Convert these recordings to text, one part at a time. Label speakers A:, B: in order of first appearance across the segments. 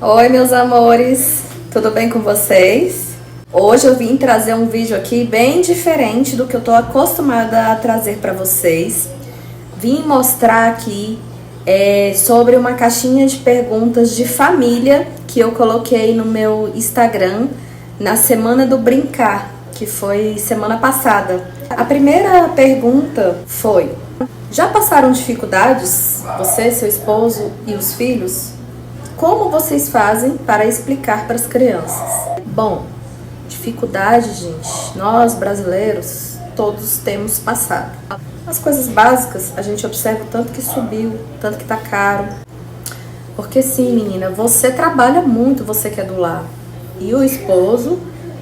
A: Oi, meus amores, tudo bem com vocês? Hoje eu vim trazer um vídeo aqui bem diferente do que eu tô acostumada a trazer para vocês. Vim mostrar aqui sobre uma caixinha de perguntas de família que eu coloquei no meu Instagram na semana do brincar, que foi semana passada. A primeira pergunta foi: já passaram dificuldades, você, seu esposo e os filhos? Como vocês fazem para explicar para as crianças? Bom, dificuldade, gente, nós brasileiros todos temos passado. As coisas básicas a gente observa o tanto que subiu, tanto que tá caro. Porque sim, menina, você trabalha muito, você que é do lar. E o esposo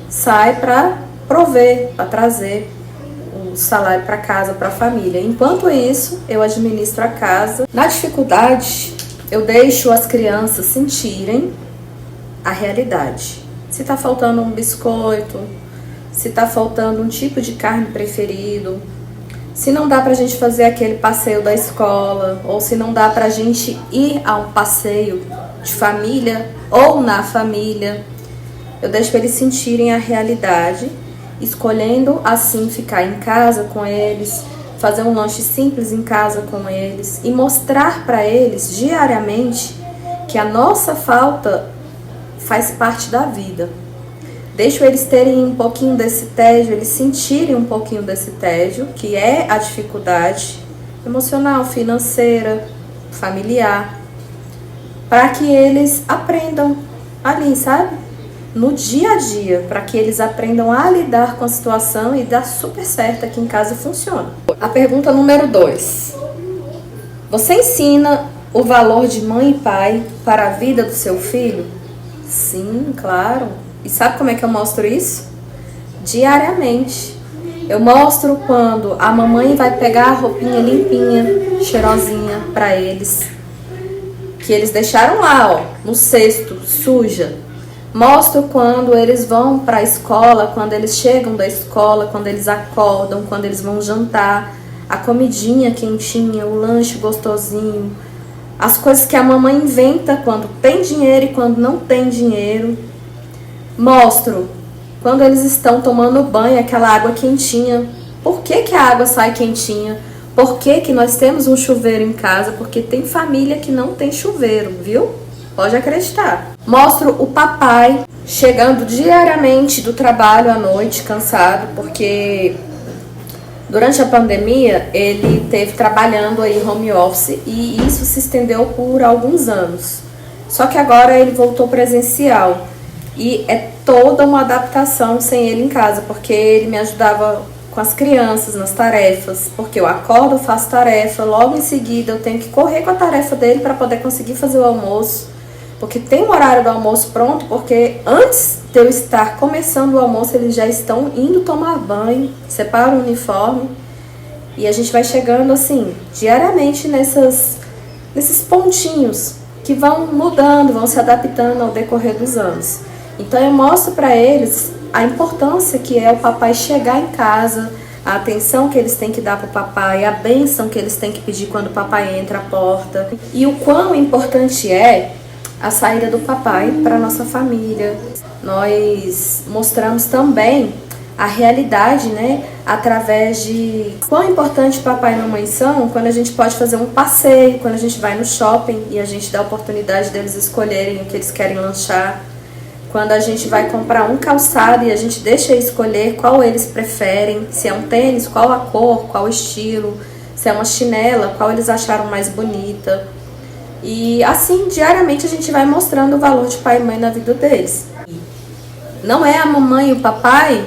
A: sai para prover, para trazer o salário para casa, para a família. Enquanto isso, eu administro a casa. Na dificuldade, eu deixo as crianças sentirem a realidade. Se tá faltando um biscoito, se tá faltando um tipo de carne preferido, se não dá pra gente fazer aquele passeio da escola, ou se não dá pra gente ir a um passeio de família ou na família, eu deixo eles sentirem a realidade, escolhendo assim ficar em casa com eles, fazer um lanche simples em casa com eles e mostrar para eles diariamente que a nossa falta faz parte da vida. Deixo eles terem um pouquinho desse tédio, eles sentirem um pouquinho desse tédio, que é a dificuldade emocional, financeira, familiar, para que eles aprendam ali, sabe? No dia a dia, para que eles aprendam a lidar com a situação e dar super certo aqui em casa funciona. A pergunta número 2. Você ensina o valor de mãe e pai para a vida do seu filho? Sim, claro. E sabe como é que eu mostro isso? Diariamente. Eu mostro quando a mamãe vai pegar a roupinha limpinha, cheirosinha para eles, que eles deixaram lá, ó, no cesto, suja. Mostro quando eles vão para a escola, quando eles chegam da escola, quando eles acordam, quando eles vão jantar, a comidinha quentinha, o lanche gostosinho, as coisas que a mamãe inventa quando tem dinheiro e quando não tem dinheiro. Mostro quando eles estão tomando banho, aquela água quentinha. Por que que a água sai quentinha? Por que que nós temos um chuveiro em casa? Porque tem família que não tem chuveiro, viu? Pode acreditar. Mostro o papai chegando diariamente do trabalho à noite, cansado, porque durante a pandemia ele teve trabalhando aí home office e isso se estendeu por alguns anos. Só que agora ele voltou presencial e é toda uma adaptação sem ele em casa, porque ele me ajudava com as crianças nas tarefas, porque eu acordo, faço tarefa, logo em seguida eu tenho que correr com a tarefa dele para poder conseguir fazer o almoço. Porque tem um horário do almoço pronto, porque antes de eu estar começando o almoço, eles já estão indo tomar banho, separam o uniforme. E a gente vai chegando assim, diariamente nesses pontinhos que vão mudando, vão se adaptando ao decorrer dos anos. Então eu mostro para eles a importância que é o papai chegar em casa, a atenção que eles têm que dar para o papai, a bênção que eles têm que pedir quando o papai entra à porta. E o quão importante é a saída do papai para a nossa família. Nós mostramos também a realidade, né, através de quão importante papai e mamãe são quando a gente pode fazer um passeio, quando a gente vai no shopping e a gente dá a oportunidade deles escolherem o que eles querem lanchar, quando a gente vai comprar um calçado e a gente deixa escolher qual eles preferem, se é um tênis, qual a cor, qual o estilo, se é uma chinela, qual eles acharam mais bonita. E assim, diariamente a gente vai mostrando o valor de pai e mãe na vida deles. Não é a mamãe e o papai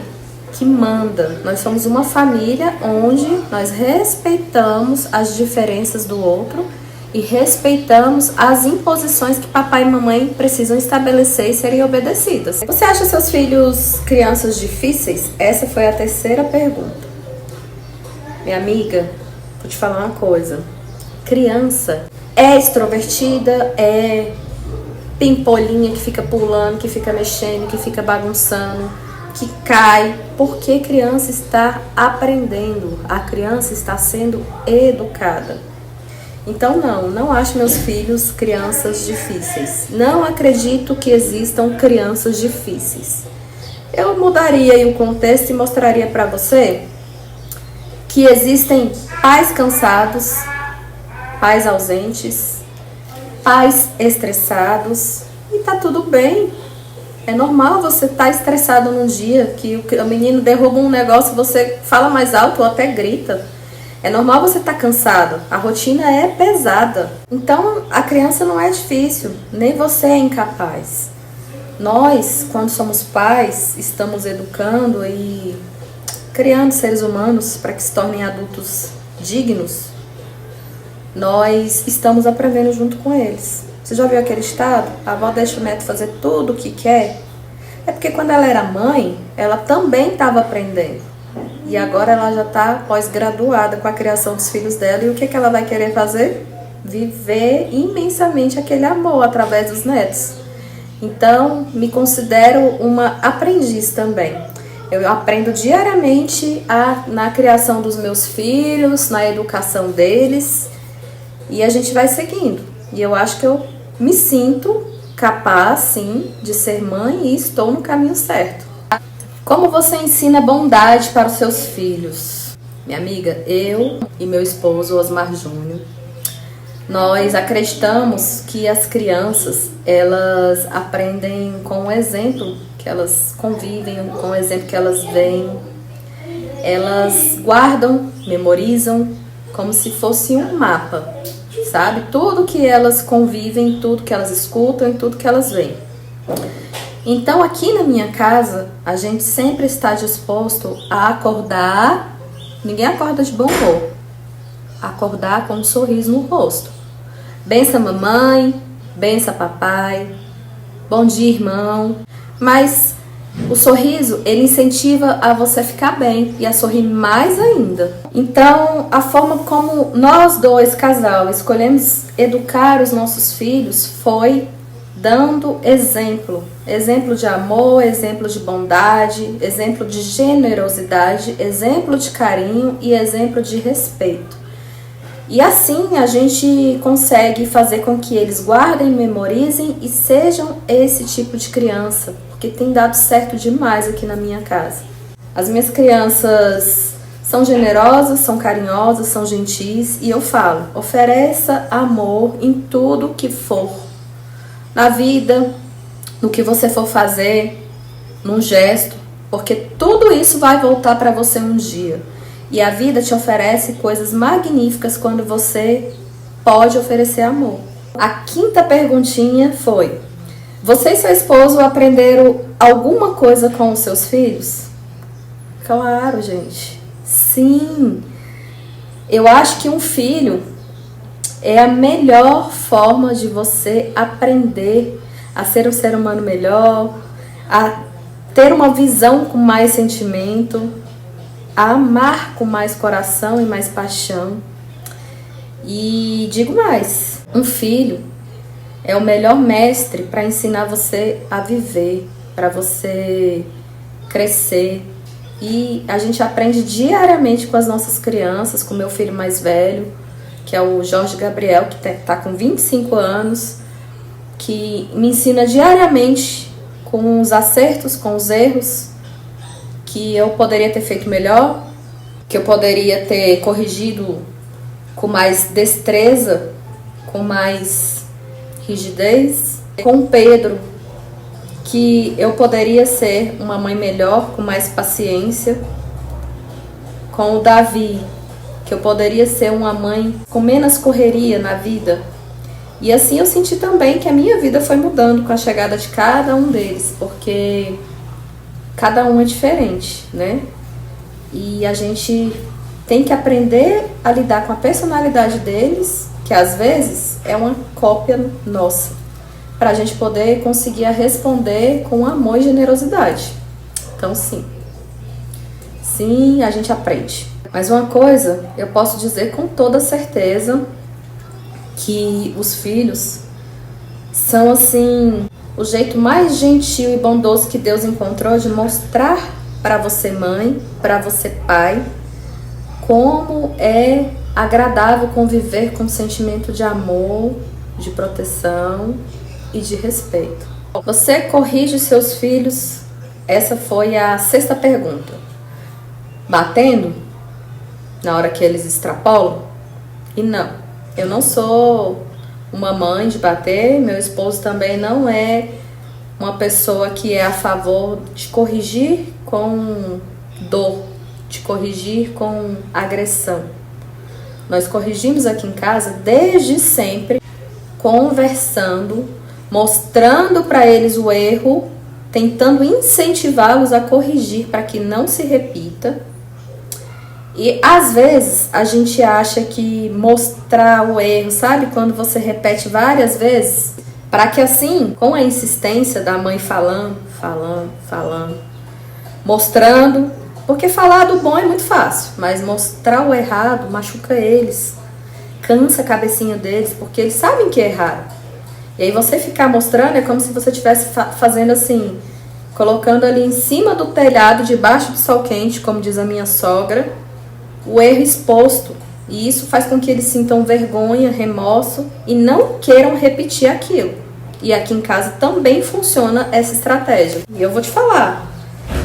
A: que manda. Nós somos uma família onde nós respeitamos as diferenças do outro e respeitamos as imposições que papai e mamãe precisam estabelecer e serem obedecidas. Você acha seus filhos crianças difíceis? Essa foi a terceira pergunta. Minha amiga, vou te falar uma coisa. Criança é extrovertida, é pimpolinha que fica pulando, que fica mexendo, que fica bagunçando, que cai, porque criança está aprendendo, a criança está sendo educada. Então não acho meus filhos crianças difíceis. Não acredito que existam crianças difíceis. Eu mudaria aí o contexto e mostraria para você que existem pais cansados, pais ausentes, pais estressados, e tá tudo bem. É normal você estar estressado num dia que o menino derruba um negócio, você fala mais alto ou até grita. É normal você estar cansado, a rotina é pesada. Então a criança não é difícil, nem você é incapaz. Nós, quando somos pais, estamos educando e criando seres humanos para que se tornem adultos dignos. Nós estamos aprendendo junto com eles. Você já viu aquele ditado? A avó deixa o neto fazer tudo o que quer? É porque quando ela era mãe, ela também estava aprendendo. E agora ela já está pós-graduada com a criação dos filhos dela. E o que ela vai querer fazer? Viver imensamente aquele amor através dos netos. Então, me considero uma aprendiz também. Eu aprendo diariamente na criação dos meus filhos, na educação deles. E a gente vai seguindo. E eu acho que eu me sinto capaz, sim, de ser mãe e estou no caminho certo. Como você ensina bondade para os seus filhos? Minha amiga, eu e meu esposo, Osmar Júnior, nós acreditamos que as crianças, elas aprendem com o exemplo que elas convivem, com o exemplo que elas veem. Elas guardam, memorizam, como se fosse um mapa, sabe? Tudo que elas convivem, tudo que elas escutam e tudo que elas veem. Então, aqui na minha casa, a gente sempre está disposto a acordar. Ninguém acorda de bom humor. Acordar com um sorriso no rosto. Bença mamãe, bença papai, bom dia irmão. Mas o sorriso, ele incentiva a você ficar bem e a sorrir mais ainda. Então, a forma como nós dois, casal, escolhemos educar os nossos filhos foi dando exemplo. Exemplo de amor, exemplo de bondade, exemplo de generosidade, exemplo de carinho e exemplo de respeito. E assim a gente consegue fazer com que eles guardem, memorizem e sejam esse tipo de criança, porque tem dado certo demais aqui na minha casa. As minhas crianças são generosas, são carinhosas, são gentis e eu falo, ofereça amor em tudo que for, na vida, no que você for fazer, num gesto, porque tudo isso vai voltar para você um dia. E a vida te oferece coisas magníficas quando você pode oferecer amor. A quinta perguntinha foi: você e seu esposo aprenderam alguma coisa com os seus filhos? Claro, gente. Sim. Eu acho que um filho é a melhor forma de você aprender a ser um ser humano melhor, a ter uma visão com mais sentimento, a amar com mais coração e mais paixão. E digo mais, um filho é o melhor mestre para ensinar você a viver, para você crescer. E a gente aprende diariamente com as nossas crianças, com meu filho mais velho, que é o Jorge Gabriel, que está com 25 anos, que me ensina diariamente com os acertos, com os erros, que eu poderia ter feito melhor, que eu poderia ter corrigido com mais destreza, com mais rigidez. Com o Pedro, que eu poderia ser uma mãe melhor, com mais paciência. Com o Davi, que eu poderia ser uma mãe com menos correria na vida. E assim eu senti também que a minha vida foi mudando com a chegada de cada um deles, porque cada um é diferente, né? E a gente tem que aprender a lidar com a personalidade deles, que às vezes é uma cópia nossa, para a gente poder conseguir responder com amor e generosidade. Então sim, a gente aprende. Mas uma coisa eu posso dizer com toda certeza, que os filhos são assim o jeito mais gentil e bondoso que Deus encontrou de mostrar para você mãe, para você pai, como é agradável conviver com sentimento de amor, de proteção e de respeito. Você corrige seus filhos? Essa foi a 6ª pergunta. Batendo na hora que eles extrapolam? E não, eu não sou uma mãe de bater, meu esposo também não é uma pessoa que é a favor de corrigir com dor, de corrigir com agressão. Nós corrigimos aqui em casa desde sempre, conversando, mostrando para eles o erro, tentando incentivá-los a corrigir para que não se repita. E às vezes a gente acha que mostrar o erro, sabe? Quando você repete várias vezes, para que assim, com a insistência da mãe falando, mostrando, porque falar do bom é muito fácil, mas mostrar o errado machuca eles, cansa a cabecinha deles, porque eles sabem que é errado. E aí você ficar mostrando é como se você estivesse fazendo assim, colocando ali em cima do telhado, debaixo do sol quente, como diz a minha sogra, o erro exposto. E isso faz com que eles sintam vergonha, remorso e não queiram repetir aquilo. E aqui em casa também funciona essa estratégia. E eu vou te falar,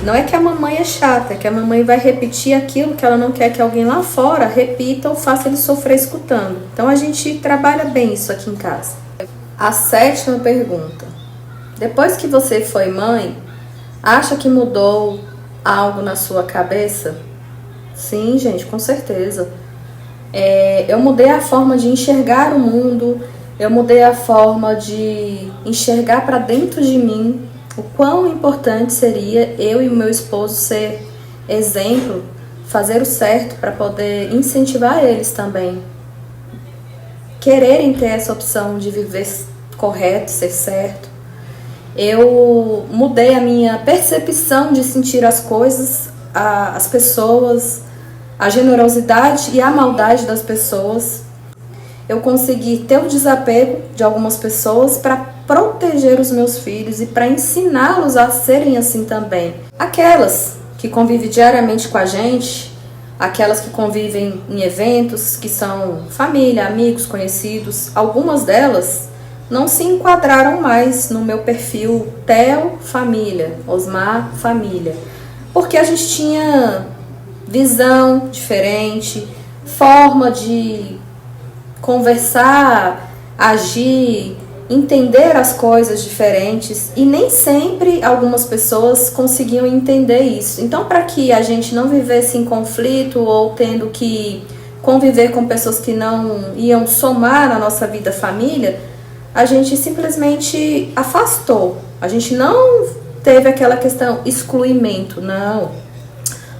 A: não é que a mamãe é chata, é que a mamãe vai repetir aquilo que ela não quer que alguém lá fora repita ou faça ele sofrer escutando. Então a gente trabalha bem isso aqui em casa. A 7ª pergunta. Depois que você foi mãe, acha que mudou algo na sua cabeça? Sim, gente, com certeza. Eu mudei a forma de enxergar o mundo, eu mudei a forma de enxergar para dentro de mim o quão importante seria eu e o meu esposo ser exemplo, fazer o certo para poder incentivar eles também. Quererem ter essa opção de viver correto, ser certo. Eu mudei a minha percepção de sentir as coisas, as pessoas, a generosidade e a maldade das pessoas. Eu consegui ter o desapego de algumas pessoas para proteger os meus filhos e para ensiná-los a serem assim também. Aquelas que convivem diariamente com a gente, aquelas que convivem em eventos, que são família, amigos, conhecidos, algumas delas não se enquadraram mais no meu perfil Theo família, Osmar família, porque a gente tinha visão diferente, forma de conversar, agir, entender as coisas diferentes, e nem sempre algumas pessoas conseguiam entender isso. Então, para que a gente não vivesse em conflito ou tendo que conviver com pessoas que não iam somar na nossa vida família, a gente simplesmente afastou. A gente não teve aquela questão excluimento, não.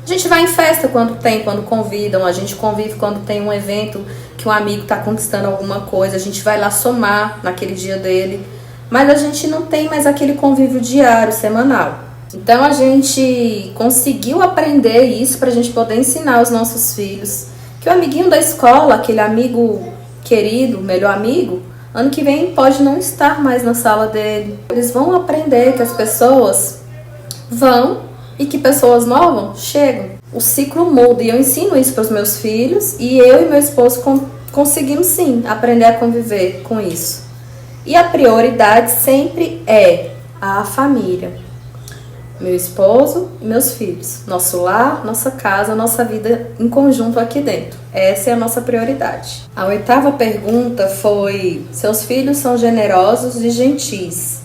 A: A gente vai em festa quando convidam, a gente convive quando tem um evento que um amigo está conquistando alguma coisa, a gente vai lá somar naquele dia dele, mas a gente não tem mais aquele convívio diário, semanal. Então a gente conseguiu aprender isso para a gente poder ensinar aos nossos filhos que o amiguinho da escola, aquele amigo querido, melhor amigo, ano que vem pode não estar mais na sala dele. Eles vão aprender que as pessoas vão e que pessoas novas chegam. O ciclo muda e eu ensino isso para os meus filhos e eu e meu esposo conseguimos sim aprender a conviver com isso. E a prioridade sempre é a família. Meu esposo e meus filhos. Nosso lar, nossa casa, nossa vida em conjunto aqui dentro. Essa é a nossa prioridade. A 8ª pergunta foi: seus filhos são generosos e gentis.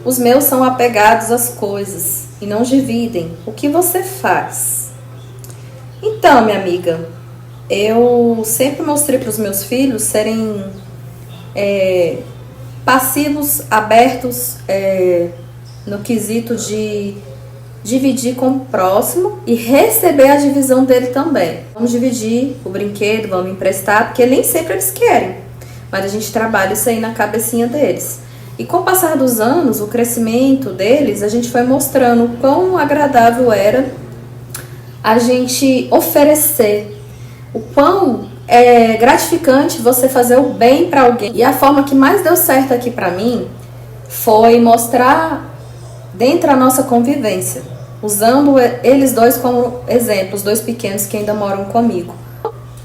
A: Os meus são apegados às coisas e não dividem. O que você faz? Então, minha amiga, eu sempre mostrei para os meus filhos serem passivos, abertos no quesito de dividir com o próximo e receber a divisão dele também. Vamos dividir o brinquedo, vamos emprestar, porque nem sempre eles querem, mas a gente trabalha isso aí na cabecinha deles. E com o passar dos anos, o crescimento deles, a gente foi mostrando o quão agradável era a gente oferecer, o quão é gratificante você fazer o bem para alguém. E a forma que mais deu certo aqui para mim foi mostrar dentro da nossa convivência, usando eles dois como exemplos, os dois pequenos que ainda moram comigo,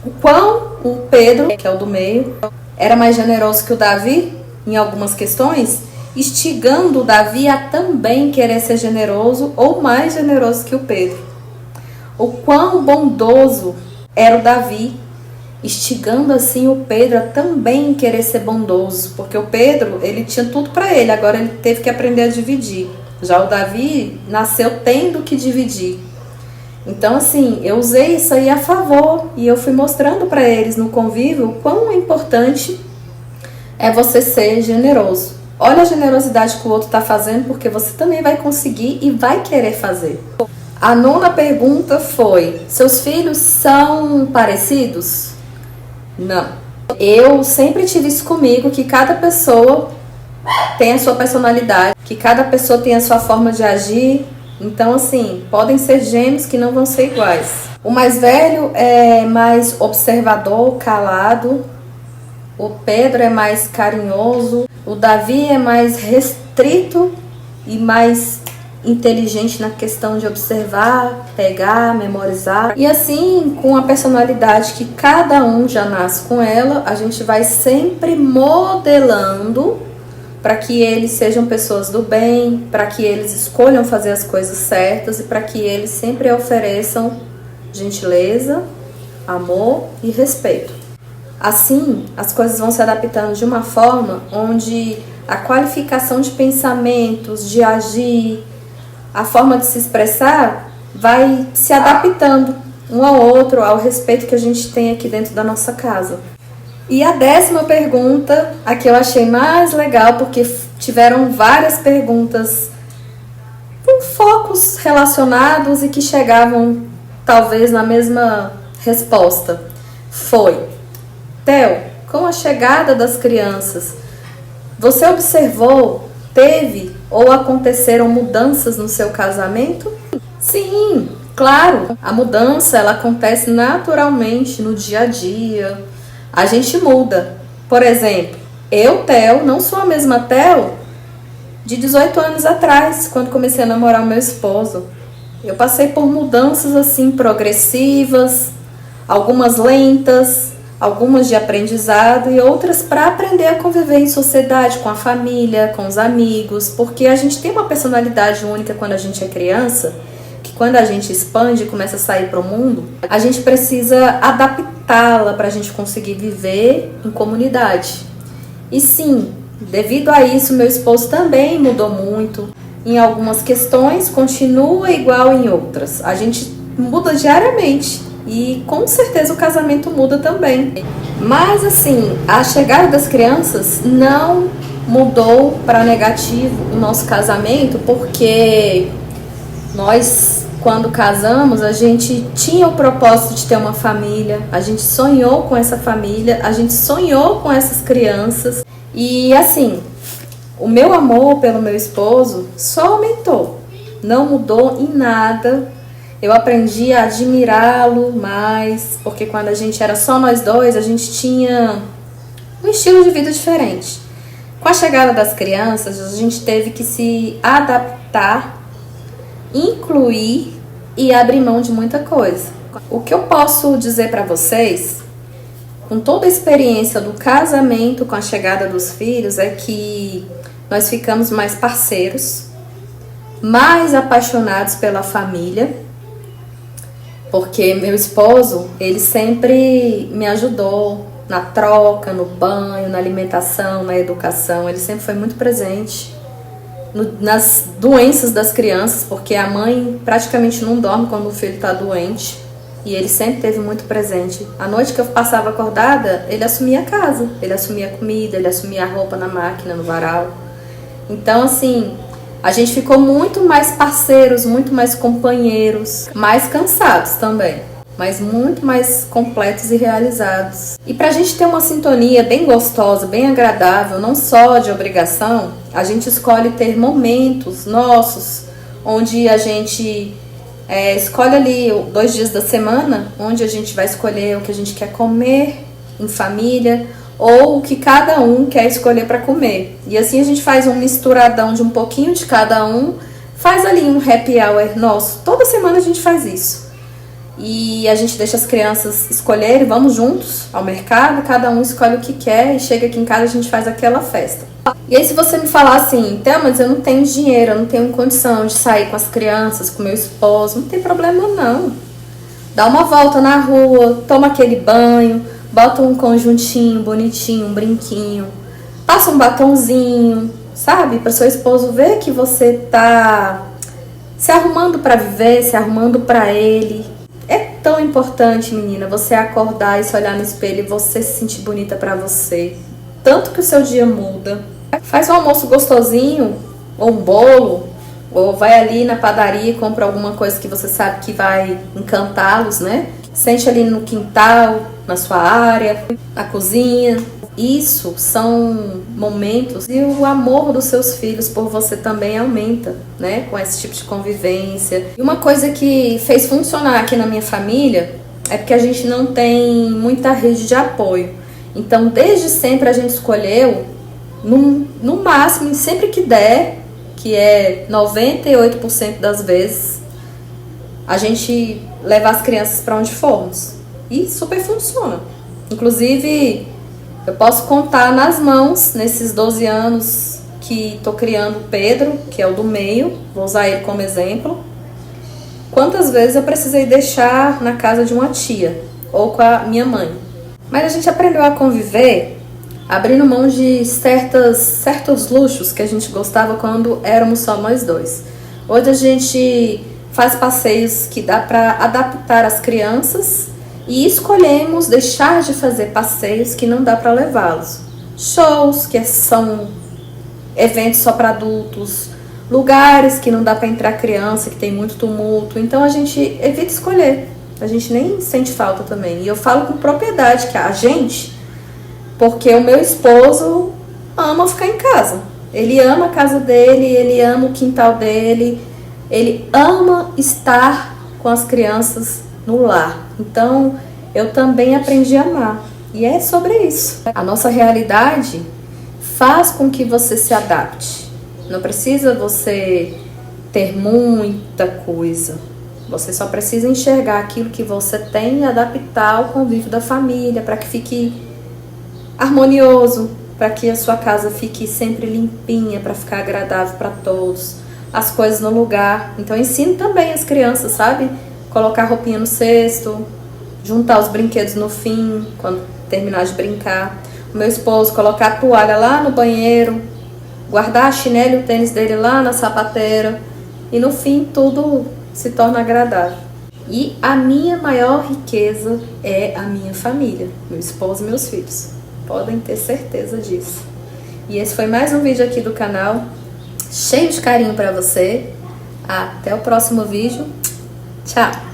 A: o quão o Pedro, que é o do meio, era mais generoso que o Davi em algumas questões, instigando o Davi a também querer ser generoso ou mais generoso que o Pedro. O quão bondoso era o Davi, instigando assim o Pedro a também querer ser bondoso, porque o Pedro, ele tinha tudo para ele, agora ele teve que aprender a dividir. Já o Davi nasceu tendo que dividir. Então assim, eu usei isso aí a favor e eu fui mostrando para eles no convívio o quão importante é você ser generoso. Olha a generosidade que o outro está fazendo, porque você também vai conseguir e vai querer fazer. A 9ª pergunta foi: seus filhos são parecidos? Não. Eu sempre tive isso comigo, que cada pessoa tem a sua personalidade, que cada pessoa tem a sua forma de agir. Então, assim, podem ser gêmeos que não vão ser iguais. O mais velho é mais observador, calado. O Pedro é mais carinhoso. O Davi é mais restrito e mais inteligente na questão de observar, pegar, memorizar. E assim, com a personalidade que cada um já nasce com ela, a gente vai sempre modelando para que eles sejam pessoas do bem, para que eles escolham fazer as coisas certas e para que eles sempre ofereçam gentileza, amor e respeito. Assim, as coisas vão se adaptando de uma forma onde a qualificação de pensamentos, de agir, a forma de se expressar vai se adaptando um ao outro, ao respeito que a gente tem aqui dentro da nossa casa. E a 10ª pergunta, a que eu achei mais legal, porque tiveram várias perguntas com focos relacionados e que chegavam talvez na mesma resposta, foi: Theo, com a chegada das crianças, você observou, teve ou aconteceram mudanças no seu casamento? Sim, claro, a mudança ela acontece naturalmente no dia a dia. A gente muda. Por exemplo, eu, Theo, não sou a mesma Theo de 18 anos atrás, quando comecei a namorar o meu esposo. Eu passei por mudanças assim progressivas, algumas lentas, algumas de aprendizado e outras para aprender a conviver em sociedade, com a família, com os amigos, porque a gente tem uma personalidade única quando a gente é criança, que quando a gente expande e começa a sair para o mundo, a gente precisa adaptá-la para a gente conseguir viver em comunidade. E sim, devido a isso, meu esposo também mudou muito. Em algumas questões, continua igual em outras. A gente muda diariamente. E com certeza o casamento muda também. Mas assim, a chegada das crianças não mudou para negativo o nosso casamento, porque nós, quando casamos, a gente tinha o propósito de ter uma família, a gente sonhou com essa família, a gente sonhou com essas crianças. E assim, o meu amor pelo meu esposo só aumentou, não mudou em nada. Eu aprendi a admirá-lo mais, porque quando a gente era só nós dois, a gente tinha um estilo de vida diferente. Com a chegada das crianças, a gente teve que se adaptar, incluir e abrir mão de muita coisa. O que eu posso dizer para vocês, com toda a experiência do casamento com a chegada dos filhos, é que nós ficamos mais parceiros, mais apaixonados pela família. Porque meu esposo, ele sempre me ajudou na troca, no banho, na alimentação, na educação. Ele sempre foi muito presente nas doenças das crianças, porque a mãe praticamente não dorme quando o filho está doente. E ele sempre esteve muito presente. A noite que eu passava acordada, ele assumia a casa. Ele assumia a comida, ele assumia a roupa na máquina, no varal. Então, assim, a gente ficou muito mais parceiros, muito mais companheiros, mais cansados também, mas muito mais completos e realizados. E pra gente ter uma sintonia bem gostosa, bem agradável, não só de obrigação, a gente escolhe ter momentos nossos, onde a gente escolhe ali 2 dias da semana, onde a gente vai escolher o que a gente quer comer em família, ou o que cada um quer escolher para comer. E assim a gente faz um misturadão de um pouquinho de cada um, faz ali um happy hour nosso. Toda semana a gente faz isso. e a gente deixa as crianças escolherem, vamos juntos ao mercado, cada um escolhe o que quer e chega aqui em casa a gente faz aquela festa. E aí se você me falar assim, então, mas eu não tenho dinheiro, eu não tenho condição de sair com as crianças, com meu esposo, não tem problema não. Dá uma volta na rua, toma aquele banho, bota um conjuntinho bonitinho, um brinquinho, passa um batonzinho, sabe? Para seu esposo ver que você tá se arrumando para viver, se arrumando para ele. É tão importante, menina, você acordar e se olhar no espelho e você se sentir bonita para você. Tanto que o seu dia muda. Faz um almoço gostosinho, ou um bolo, ou vai ali na padaria e compra alguma coisa que você sabe que vai encantá-los, né? Sente ali no quintal, na sua área, na cozinha. Isso são momentos e o amor dos seus filhos por você também aumenta, né? Com esse tipo de convivência. E uma coisa que fez funcionar aqui na minha família é porque a gente não tem muita rede de apoio. Então, desde sempre a gente escolheu, no máximo, sempre que der, que é 98% das vezes, a gente leva as crianças para onde formos. E super funciona. Inclusive, eu posso contar nas mãos, nesses 12 anos que estou criando o Pedro, que é o do meio, vou usar ele como exemplo, quantas vezes eu precisei deixar na casa de uma tia ou com a minha mãe. Mas a gente aprendeu a conviver abrindo mão de certos luxos que a gente gostava quando éramos só nós dois. Hoje a gente faz passeios que dá para adaptar as crianças e escolhemos deixar de fazer passeios que não dá para levá-los. Shows, que são eventos só para adultos, lugares que não dá para entrar criança, que tem muito tumulto. Então a gente evita escolher, a gente nem sente falta também. E eu falo com propriedade que a gente, porque o meu esposo ama ficar em casa. Ele ama a casa dele, ele ama o quintal dele, ele ama estar com as crianças no lar. Então, eu também aprendi a amar. E é sobre isso. A nossa realidade faz com que você se adapte. Não precisa você ter muita coisa. Você só precisa enxergar aquilo que você tem e adaptar ao convívio da família, para que fique harmonioso, para que a sua casa fique sempre limpinha, para ficar agradável para todos. As coisas no lugar. Então, ensino também as crianças, sabe? Colocar roupinha no cesto, juntar os brinquedos no fim, quando terminar de brincar. O meu esposo colocar a toalha lá no banheiro, guardar a chinela e o tênis dele lá na sapateira. E no fim tudo se torna agradável. E a minha maior riqueza é a minha família, meu esposo e meus filhos. Podem ter certeza disso. E esse foi mais um vídeo aqui do canal, cheio de carinho para você. Até o próximo vídeo. Tchau!